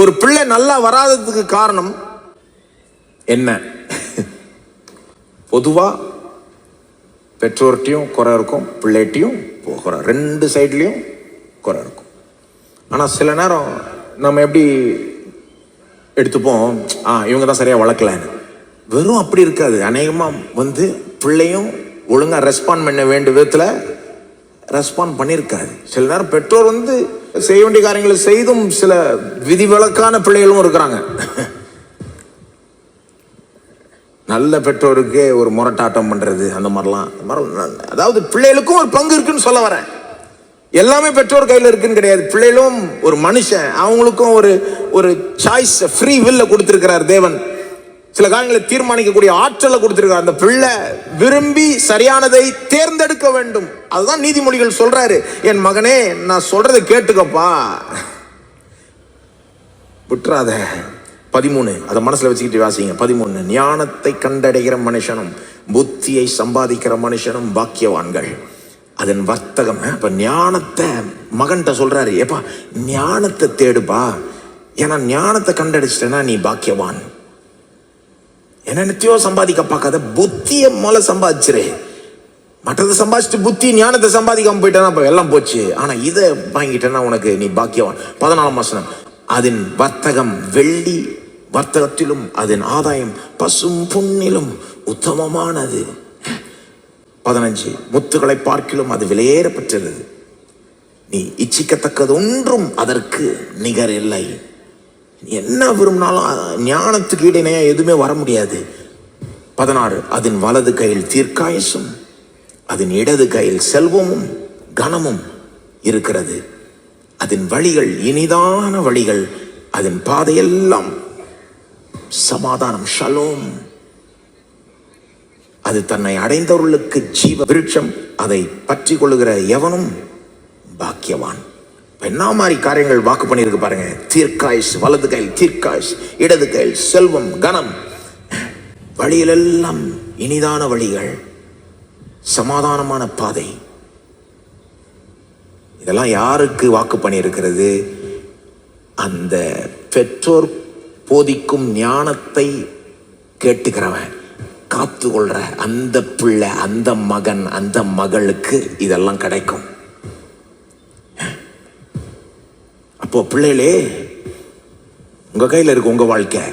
ஒரு பிள்ளை நல்லா வராததுக்கு காரணம் என்ன? பொதுவா பெற்றோர்கிட்டையும் குறை இருக்கும், பிள்ளைகிட்டையும் குறை, ரெண்டு சைட்லையும் குறை இருக்கும். ஆனால் சில நேரம் நம்ம எப்படி எடுத்துப்போம், இவங்க தான் சரியாக வளர்க்கலன்னு. வெறும் அப்படி இருக்காது. அநேகமாக பிள்ளையும் ஒழுங்காக ரெஸ்பாண்ட் பண்ண வேண்டிய விதத்தில் ரெஸ்பாண்ட் பண்ணியிருக்காது. சில நேரம் பெற்றோர் செய்ய வேண்டிய காரியங்களை செய்தும் சில விதிவிலக்கான பிள்ளைகளும் இருக்கிறாங்க. நல்ல பெற்றோருக்கு ஒரு முரட்டாட்டம் பண்றது, அந்த மாதிரிலாம். அதாவது பிள்ளைகளுக்கும் ஒரு பங்கு இருக்குன்னு சொல்ல வரேன். எல்லாமே பெற்றோர் கையில் இருக்குன்னு கிடையாது. பிள்ளைகளும் ஒரு மனுஷன், அவங்களுக்கும் ஒரு சாய்ஸ், ஃப்ரீ வில்ல கொடுத்திருக்கிறார் தேவன். சில காரியங்களை தீர்மானிக்கக்கூடிய ஆற்றலை கொடுத்திருக்கிறார். அந்த பிள்ளை விரும்பி சரியானதை தேர்ந்தெடுக்க வேண்டும். அதுதான் நீதிமொழிகள் சொல்றாரு. என் மகனே, நான் சொல்றதை கேட்டுக்கப்பா, விட்டுறாத. 13 அதை மனசுல வச்சுக்கிட்டு வாசிங்க. 13 ஞானத்தை கண்டடைகிற மனுஷனும் புத்தியை சம்பாதிக்கிற மனுஷனும் பாக்கியவான்கள். அதன் வர்த்தகம். இப்ப ஞானத்தை மகன்கிட்ட சொல்றாரு, ஏப்பா ஞானத்தை தேடுப்பா, ஏன்னா ஞானத்தை கண்டடிச்சிட்டேன்னா நீ பாக்கியவான். என்னத்தையோ சம்பாதிக்க பார்க்காத, புத்தியை மூல சம்பாதிச்சிரு. மற்றதை சம்பாதிச்சுட்டு புத்தி ஞானத்தை சம்பாதிக்காம போயிட்டேன்னா அப்ப எல்லாம் போச்சு. ஆனா இதை வாங்கிட்டேன்னா உனக்கு நீ பாக்கியவான். 14ஆம் வசனம், அதன் வர்த்தகம் வெள்ளி வர்த்தகத்திலும் அதன் ஆதாயம் பசும் பொன்னிலும் உத்தமமானது. 15 முத்துக்களை பார்க்கிலும் அது விலையேறப்பட்டது, நீ இச்சிக்கத்தக்கது ஒன்றும் அதற்கு நிகர் இல்லை. என்ன விரும்பினாலும் ஞானத்துக்கு இடையினையா எதுவுமே வர முடியாது. 16 அதன் வலது கையில் தீர்க்காயசும் அதன் இடது கையில் செல்வமும் கனமும் இருக்கிறது. அதன் வழிகள் இனிதான வழிகள், அதன் பாதையெல்லாம் சமாதானம், ஷலோம். அது தன்னை அடைந்தவர்களுக்கு ஜீவ விருட்சம், அதை பற்றி கொள்ளுகிற எவனும் பாக்கியவான். என்ன மாதிரி காரியங்கள் வாக்கு பண்ணியிருக்கு பாருங்க. தீர்க்காயுஸ், வலது கையில் தீர்க்காயுஸ், இடது கையில் செல்வம் கனம், வழியிலெல்லாம் இனிதான வழிகள், சமாதானமான பாதை. இதெல்லாம் யாருக்கு வாக்கு பண்ணியிருக்கிறது? அந்த பெற்றோர் போதிக்கும் ஞானத்தை கேட்டுக்கிறவன், காத்து கொள்ற அந்த பிள்ளை, அந்த மகன், அந்த மகளுக்கு இதெல்லாம் கிடைக்கும். அப்போ பிள்ளைகளே, உங்க கையில் இருக்கு உங்க வாழ்க்கை.